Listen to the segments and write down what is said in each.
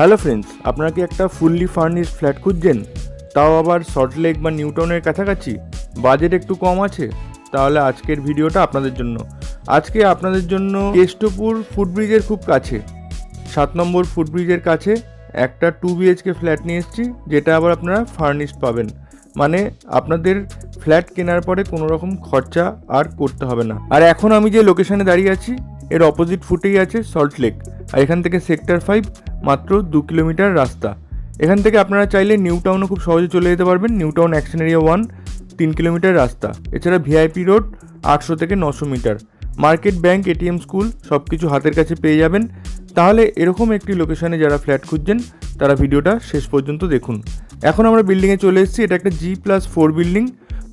Hello friends, আপনারা কি একটা ফুললি ফার্নিশড ফ্ল্যাট খুঁজছেন, তাও আবার সল্টলেক বা নিউটাউনের কাছাকাছি, বাজেট একটু কম আছে? তাহলে আজকের ভিডিওটা আপনাদের জন্য। আজকে আপনাদের জন্য কেষ্টপুর ফুটব্রিজের খুব কাছে, 7 নম্বর ফুটব্রিজের কাছে একটা 2 BHK ফ্ল্যাট নিয়ে এসেছি, যেটা আবার আপনারা ফার্নিশড পাবেন। মানে আপনাদের ফ্ল্যাট কেনার পরে কোনো রকম খরচা আর করতে হবে না। আর এখন আমি যে লোকেশানে দাঁড়িয়ে আছি এর অপোজিট ফুটেই আছে সল্টলেক, আর এখান থেকে সেক্টর 5 মাত্র 2 কিলোমিটার রাস্তা। এখান থেকে আপনারা চাইলে নিউটাউনও খুব সহজে চলে যেতে পারবেন। নিউটাউন অ্যাকশন এরিয়া 1 3 কিলোমিটার রাস্তা। এছাড়া ভিআইপি রোড 800 থেকে 900 metre. Market, bank, ATM, school সব কিছু হাতের কাছে পেয়ে যাবেন। তাহলে এরকম একটি লোকেশানে যারা ফ্ল্যাট খুঁজছেন তারা ভিডিওটা শেষ পর্যন্ত দেখুন। এখন আমরা বিল্ডিংয়ে চলে এসেছি। এটা একটা G+4 বিল্ডিং,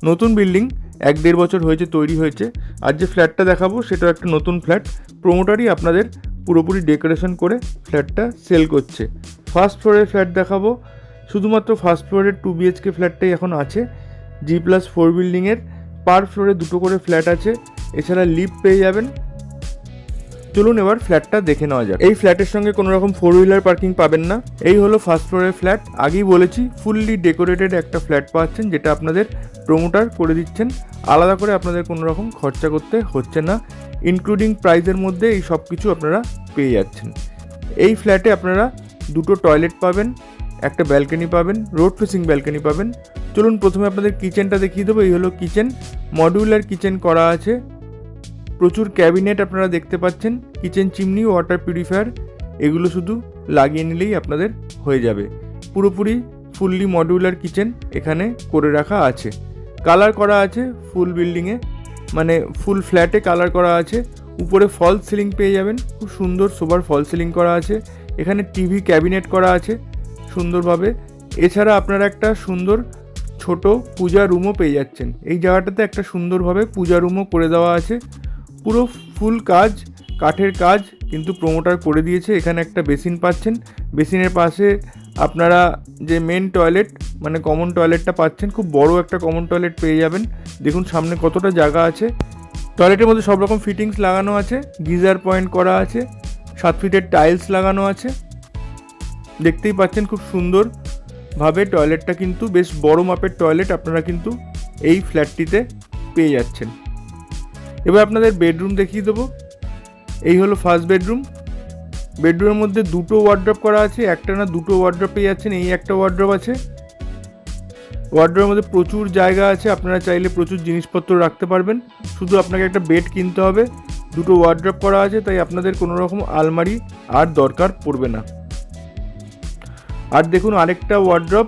নতুন বিল্ডিং, 1-1.5 বছর হয়েছে তৈরি হয়েছে। আর যে ফ্ল্যাটটা দেখাবো সেটাও একটা নতুন ফ্ল্যাট। প্রোমোটারই আপনাদের পুরোপুরি ডেকোরেশন করে ফ্ল্যাটটা সেল করছে। ফার্স্ট ফ্লোরের ফ্ল্যাট দেখাবো। শুধুমাত্র ফার্স্ট ফ্লোরের 2 BHK ফ্ল্যাটটাই এখন আছে। G+4 বিল্ডিংয়ের পার ফ্লোরে 2টো করে ফ্ল্যাট আছে। এছাড়া লিফট পেয়ে যাবেন। চলুন এবার ফ্ল্যাটটা দেখে নেওয়া যাক। এই ফ্ল্যাটের সঙ্গে কোনো রকম 4 হুইলার পার্কিং পাবেন না। এই হলো ফার্স্ট ফ্লোরের ফ্ল্যাট। আগেই বলেছি ফুললি ডেকোরেটেড একটা ফ্ল্যাট পাচ্ছেন, যেটা আপনাদের প্রমোটার করে দিচ্ছেন। আলাদা করে আপনাদের কোনো রকম খরচা করতে হচ্ছে না। ইনক্লুডিং প্রাইসের মধ্যে এই সব কিছু আপনারা পেয়ে যাচ্ছেন। এই ফ্ল্যাটে আপনারা 2টো টয়লেট পাবেন, একটা ব্যালকনি পাবেন, রোড ফেসিং ব্যালকনি পাবেন। চলুন প্রথমে আপনাদের কিচেনটা দেখিয়ে দেবো। এই হলো কিচেন, মডিউলার কিচেন করা আছে। প্রচুর ক্যাবিনেট আপনারা দেখতে পাচ্ছেন। কিচেন চিমনি, ওয়াটার পিউরিফায়ার এগুলো শুধু লাগিয়ে নিলেই আপনাদের হয়ে যাবে। পুরোপুরি ফুললি মডিউলার কিচেন এখানে করে রাখা আছে। কালার করা আছে ফুল বিল্ডিংয়ে, মানে ফুল ফ্ল্যাটে কালার করা আছে। উপরে ফল সিলিং পেয়ে যাবেন, খুব সুন্দর সোবার ফল সিলিং করা আছে। এখানে টিভি ক্যাবিনেট করা আছে সুন্দরভাবে। এছাড়া আপনারা একটা সুন্দর ছোট পূজা রুমও পেয়ে যাচ্ছেন। এই জায়গাটাতে একটা সুন্দরভাবে পূজা রুমও করে দেওয়া আছে। পুরো ফুল কাজ, কাঠের কাজ কিন্তু প্রমোটার করে দিয়েছে। এখানে একটা বেসিন পাচ্ছেন। বেসিনের পাশে আপনারা যে মেন টয়লেট মানে কমন টয়লেটটা পাচ্ছেন, খুব বড় একটা কমন টয়লেট পেয়ে যাবেন। দেখুন সামনে কতটা জায়গা আছে। টয়লেটের মধ্যে সব রকম ফিটিংস লাগানো আছে। গিজার পয়েন্ট করা আছে, 7 ফিটের টাইলস লাগানো আছে। দেখতেই পাচ্ছেন খুব সুন্দরভাবে টয়লেটটা কিন্তু বেশ বড় মাপের টয়লেট আপনারা কিন্তু এই ফ্ল্যাটটিতে পেয়ে যাচ্ছেন। এবার আপনাদের বেডরুম দেখিয়ে দেবো। এই হলো ফার্স্ট বেডরুম। বেডরুমের মধ্যে 2টো ওয়ার্ড্রপ করা আছে। একটা না 2টো ওয়ার্ড্রপ পেয়ে যাচ্ছেন। এই একটা ওয়ার্ড্রপ আছে। ওয়ার্ড্রপের মধ্যে প্রচুর জায়গা আছে, আপনারা চাইলে প্রচুর জিনিসপত্র রাখতে পারবেন। শুধু আপনাকে একটা বেড কিনতে হবে। 2টো ওয়ার্ড্রপ করা আছে, তাই আপনাদের কোনো রকম আলমারি আর দরকার পড়বে না। আর দেখুন আরেকটা ওয়ার্ড্রপ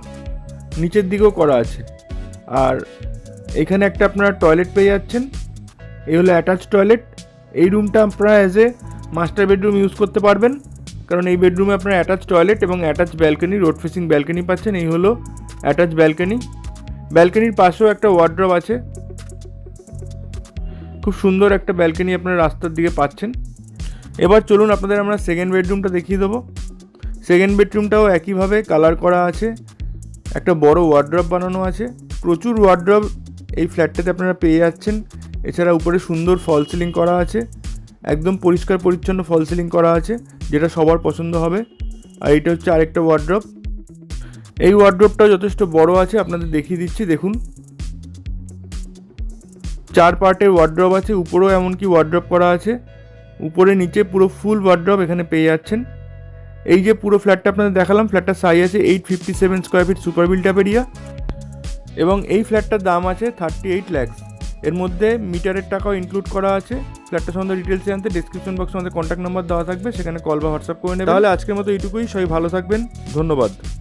নিচের দিকেও করা আছে। আর এখানে একটা আপনারা টয়লেট পেয়ে যাচ্ছেন। এই হলো অ্যাটাচ টয়লেট। এই রুমটা আপনারা as a master bedroom use করতে পারবেন, কারণ এই বেডরুমে আপনারা অ্যাটাচ টয়লেট এবং attach balcony, road facing balcony পাচ্ছেন। এই হলো অ্যাটাচ ব্যালকনি। ব্যালকনির পাশেও একটা ওয়ার্ড্রপ আছে। খুব সুন্দর একটা ব্যালকনি আপনারা রাস্তার দিকে পাচ্ছেন। এবার চলুন আপনাদের আমরা সেকেন্ড বেডরুমটা দেখিয়ে দেবো। সেকেন্ড বেডরুমটাও একইভাবে কালার করা আছে। একটা বড় ওয়ার্ড্রপ বানানো আছে। প্রচুর ওয়ার্ড্রপ এই ফ্ল্যাটটাতে আপনারা পেয়ে যাচ্ছেন। এছাড়া উপরে সুন্দর ফল সিলিং করা আছে, একদম পরিষ্কার পরিচ্ছন্ন ফল সিলিং করা আছে, যেটা সবার পছন্দ হবে। আর এটা হচ্ছে আরেকটা ওয়ার্ড্রপ। এই ওয়ার্ড্রপটাও যথেষ্ট বড় আছে, আপনাদের দেখিয়ে দিচ্ছি। দেখুন 4 পার্টের ওয়ার্ড্রপ আছে। উপরেও এমনকি ওয়ার্ড্রপ করা আছে। উপরে নিচে পুরো ফুল ওয়ার্ড্রপ এখানে পেয়ে যাচ্ছেন। এই যে পুরো ফ্ল্যাটটা আপনাদের দেখালাম, ফ্ল্যাটটার সাইজ আছে 857 square feet super built up area, এবং এই ফ্ল্যাটটার দাম আছে 38 লাখ। এর মধ্যে মিটারের টাকাও ইনক্লুড করা আছে। ফ্ল্যাটটা সম্বন্ধে ডিটেলস জানতে ডেসক্রিপশন বক্সে আমাদের কন্ট্যাক্ট নাম্বার দেওয়া থাকবে, সেখানে কল বা হোয়াটসঅ্যাপ করে নেবেন। তাহলে আজকের মতো এইটুকুই। সবাই ভালো থাকবেন, ধন্যবাদ।